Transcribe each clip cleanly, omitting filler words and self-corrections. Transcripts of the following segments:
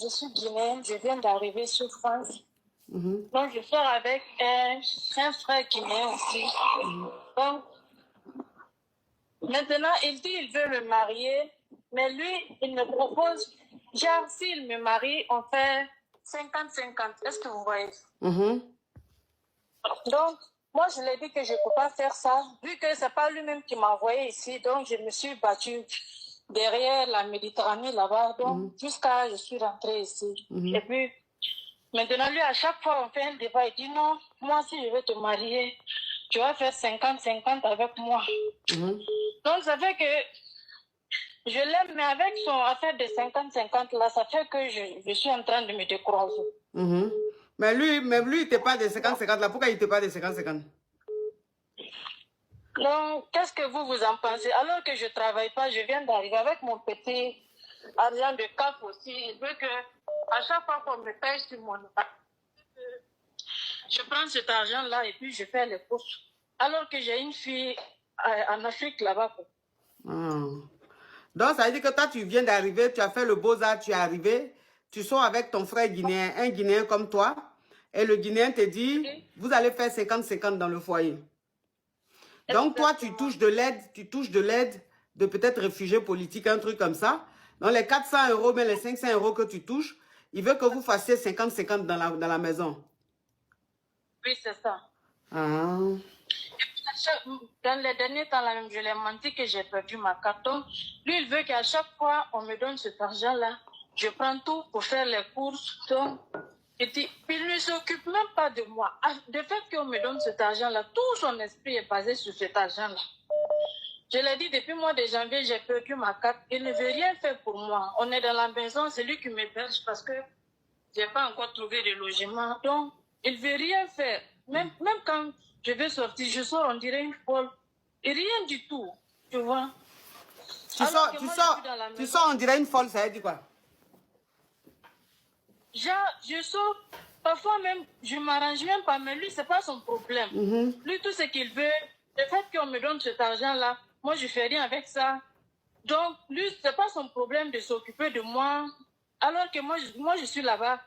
je suis guinéenne, je viens d'arriver sur France. Donc, je sors avec un frère guinéen aussi. Donc, maintenant, il dit qu'il veut me marier, mais lui, il me propose, genre, s'il me marie, on fait 50-50. Est-ce que vous voyez? Donc, moi, je lui ai dit que je ne peux pas faire ça, vu que ce n'est pas lui-même qui m'a envoyé ici. Donc, je me suis battue derrière la Méditerranée là-bas. Donc, jusqu'à je suis rentrée ici. Et puis, maintenant, lui, à chaque fois, on fait un débat. Il dit non, moi, si je veux te marier, tu vas faire 50-50 avec moi. Donc, ça fait que je l'aime, mais avec son affaire de 50-50 là, ça fait que je suis en train de me décourager. Mais lui, il n'était pas de 50-50 là. Pourquoi il n'était pas de 50-50? Donc, qu'est-ce que vous en pensez? Alors que je ne travaille pas, je viens d'arriver avec mon petit argent de CAF aussi. Il veut que, à chaque fois qu'on me paye sur mon je prends cet argent-là et puis je fais les courses. Alors que j'ai une fille en Afrique là-bas. Donc, ça veut dire que toi, tu viens d'arriver, tu as fait le beaux-arts, tu es arrivé, tu sors avec ton frère guinéen, un Guinéen comme toi, et le Guinéen te dit, vous allez faire 50-50 dans le foyer. Donc, toi, tu touches de l'aide de peut-être réfugiés politiques, un truc comme ça. Dans les 400 €, mais les 500 € que tu touches, il veut que vous fassiez 50-50 dans la maison. Oui, c'est ça. Ah. Dans les derniers temps, là même, je lui ai menti que j'ai perdu ma carte. Donc, lui, il veut qu'à chaque fois, on me donne cet argent-là. Je prends tout pour faire les courses. Donc, il ne s'occupe même pas de moi. Le fait qu'on me donne cet argent-là, tout son esprit est basé sur cet argent-là. Je l'ai dit, depuis le mois de janvier, j'ai perdu ma carte. Il ne veut rien faire pour moi. On est dans la maison, c'est lui qui m'héberge parce que je n'ai pas encore trouvé de logement. Donc, il ne veut rien faire. Même quand je vais sortir, je sors, on dirait une folle. Et rien du tout, tu vois. Tu sors, on dirait une folle, ça veut dire quoi? Je sors, parfois même, je ne m'arrange même pas, mais lui, ce n'est pas son problème. Lui, tout ce qu'il veut, le fait qu'on me donne cet argent-là, moi, je ne fais rien avec ça. Donc, lui, ce n'est pas son problème de s'occuper de moi. Alors que moi je suis là-bas,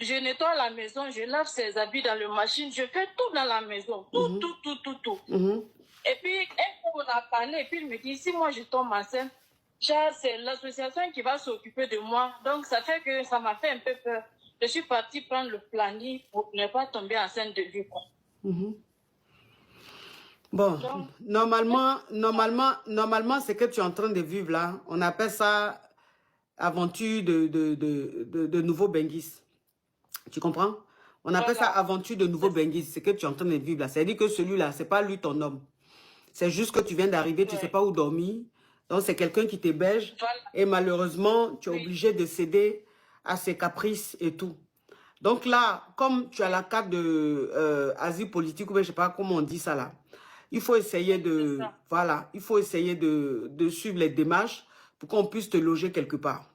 je nettoie la maison, je lave ses habits dans la machine, je fais tout dans la maison. Tout. Et puis, un coup, on a parlé, et puis il me dit, si moi je tombe enceinte, c'est l'association qui va s'occuper de moi. Donc, ça fait que ça m'a fait un peu peur. Je suis partie prendre le planning pour ne pas tomber enceinte de lui. Bon, donc, normalement, ce que tu es en train de vivre là, on appelle ça aventure de nouveau Benguis. Tu comprends? On appelle ça aventure de nouveau Benguis. Ce que tu es en train de vivre là. C'est-à-dire que celui-là, c'est pas lui ton homme. C'est juste que tu viens d'arriver, tu ne sais pas où dormir. Donc, c'est quelqu'un qui t'héberge. Et malheureusement, tu es obligé de céder à ses caprices et tout. Donc là, comme tu as la carte de asile politique, ou je ne sais pas comment on dit ça là, il faut essayer de, voilà, il faut essayer de suivre les démarches pour qu'on puisse te loger quelque part.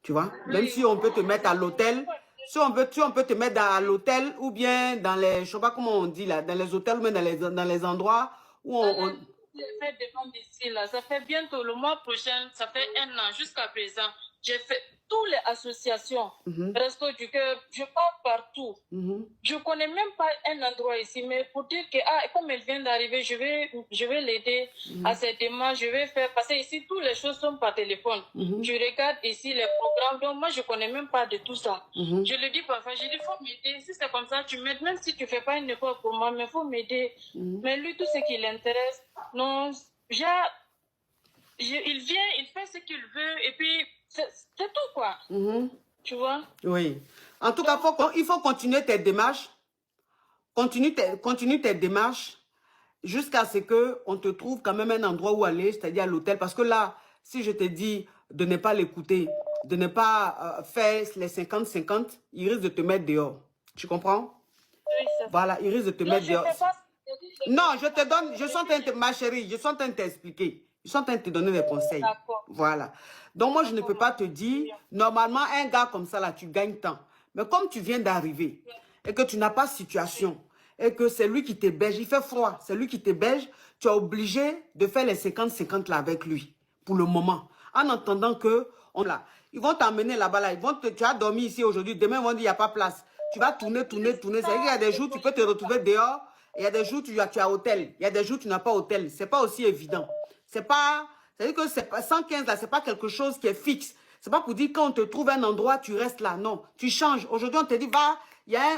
Tu vois? Même si on peut te mettre à l'hôtel, si on peut te mettre à l'hôtel ou bien dans les, je ne sais pas comment on dit là, dans les hôtels ou même dans les endroits où on... J'ai fait des ventes ici, là. Ça fait bientôt le mois prochain, ça fait 1 an jusqu'à présent. J'ai fait toutes les associations, Resto du Cœur, je pars partout. Je ne connais même pas un endroit ici, mais pour dire que, comme elle vient d'arriver, je vais l'aider à ses démarches, je vais faire, parce que ici, toutes les choses sont par téléphone. Je regarde ici les programmes, donc moi, je ne connais même pas de tout ça. Je le dis parfois, je dis, il faut m'aider. Si c'est comme ça, tu m'aides, même si tu ne fais pas une effort pour moi, mais il faut m'aider. Mais lui, tout ce qui l'intéresse, non, genre, il vient, il fait ce qu'il veut, et puis, c'est tout, quoi. Tu vois? Oui. En tout cas, il faut continuer tes démarches. Continue tes démarches jusqu'à ce qu'on te trouve quand même un endroit où aller, c'est-à-dire à l'hôtel. Parce que là, si je te dis de ne pas l'écouter, de ne pas faire les 50-50, il risque de te mettre dehors. Tu comprends? Oui, voilà, il risque de te mettre dehors. Non, je te donne, je suis en train de, ma chérie, je suis en train de t'expliquer. Je suis en train de te donner des conseils. Voilà. Donc, moi, je ne peux pas te dire, normalement, un gars comme ça, là, tu gagnes tant. Mais comme tu viens d'arriver et que tu n'as pas de situation et que c'est lui qui t'héberge, il fait froid, c'est lui qui t'héberge, tu es obligé de faire les 50-50 là avec lui pour le moment. En attendant que, Ils vont t'emmener là-bas, là. Tu as dormi ici aujourd'hui, demain, ils vont dire, il n'y a pas place. Tu vas tourner. C'est-à-dire qu'il y a des jours, tu peux te retrouver dehors. Il y a des jours, tu as hôtel. Il y a des jours, tu n'as pas hôtel. Ce n'est pas aussi évident. C'est-à-dire que 115, là, ce n'est pas quelque chose qui est fixe. Ce n'est pas pour dire quand on te trouve un endroit, tu restes là. Non, tu changes. Aujourd'hui, on te dit, va,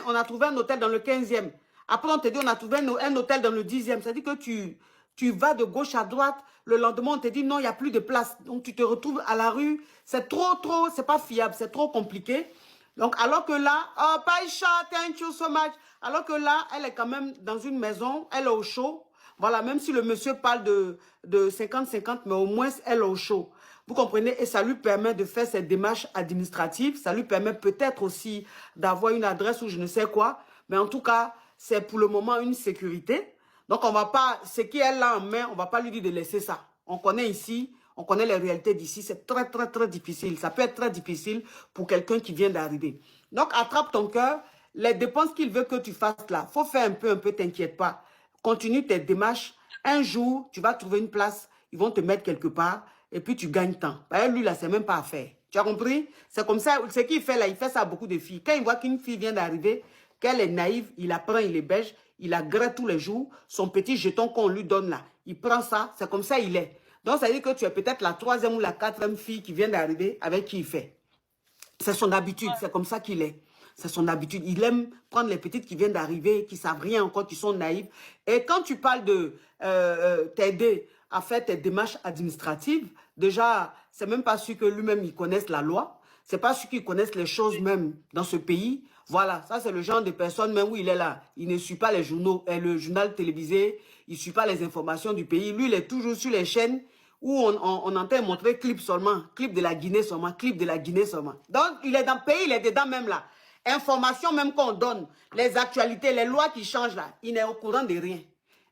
on a trouvé un hôtel dans le 15e. Après, on te dit, on a trouvé un hôtel dans le 10e. C'est-à-dire que tu vas de gauche à droite. Le lendemain, on te dit, non, il n'y a plus de place. Donc, tu te retrouves à la rue. C'est trop, c'est pas fiable. C'est trop compliqué. Donc, alors que là, oh, Païcha, thank you so much. Alors que là, elle est quand même dans une maison. Elle est au chaud. Voilà, même si le monsieur parle de 50-50, mais au moins, elle est au chaud. Vous comprenez? Et ça lui permet de faire ses démarches administratives. Ça lui permet peut-être aussi d'avoir une adresse ou je ne sais quoi. Mais en tout cas, c'est pour le moment une sécurité. Donc, on va pas, ce qui est là en main, on ne va pas lui dire de laisser ça. On connaît ici, on connaît les réalités d'ici. C'est très difficile. Ça peut être très difficile pour quelqu'un qui vient d'arriver. Donc, attrape ton cœur. Les dépenses qu'il veut que tu fasses là, il faut faire un peu, t'inquiète pas. Continue tes démarches. Un jour, tu vas trouver une place. Ils vont te mettre quelque part. Et puis, tu gagnes temps. Lui, là, c'est même pas à faire. Tu as compris? C'est comme ça. Ce qu'il fait là, il fait ça à beaucoup de filles. Quand il voit qu'une fille vient d'arriver, qu'elle est naïve, il la prend, il les beige, il la gratte tous les jours. Son petit jeton qu'on lui donne là, il prend ça. C'est comme ça il est. Donc, ça veut dire que tu es peut-être la 3e ou la 4e fille qui vient d'arriver avec qui il fait. C'est son habitude. C'est comme ça qu'il est. C'est son habitude. Il aime prendre les petites qui viennent d'arriver, qui ne savent rien encore, qui sont naïves. Et quand tu parles de t'aider à faire tes démarches administratives, déjà, c'est même pas sûr que lui-même, il connaisse la loi. C'est pas sûr qu'il connaisse les choses même dans ce pays. Voilà, ça c'est le genre de personne même où il est là. Il ne suit pas les journaux, le journal télévisé, il ne suit pas les informations du pays. Lui, il est toujours sur les chaînes où on entend montrer clip seulement, clip de la Guinée seulement, clip de la Guinée seulement. Donc, il est dans le pays, il est dedans même là. Information même qu'on donne, les actualités, les lois qui changent là, il n'est au courant de rien.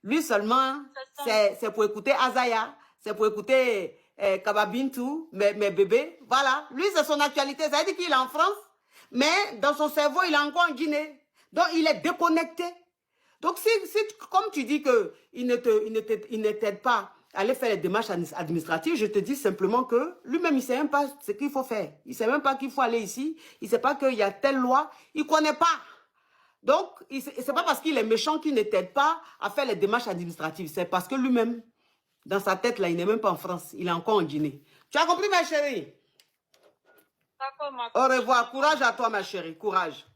Lui seulement, c'est pour écouter Azaya, c'est pour écouter Kababintou, mes bébés. Voilà, lui c'est son actualité, ça veut dire qu'il est en France, mais dans son cerveau, il est encore en Guinée. Donc, il est déconnecté. Donc, si comme tu dis qu'il ne t'aide pas à aller faire les démarches administratives, je te dis simplement que lui-même, il ne sait même pas ce qu'il faut faire. Il ne sait même pas qu'il faut aller ici. Il ne sait pas qu'il y a telle loi. Il ne connaît pas. Donc, ce n'est pas parce qu'il est méchant qu'il ne t'aide pas à faire les démarches administratives. C'est parce que lui-même, dans sa tête, là, il n'est même pas en France. Il est encore en Guinée. Tu as compris, ma chérie? D'accord, ma Au revoir. Courage à toi, ma chérie. Courage.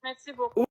Merci beaucoup.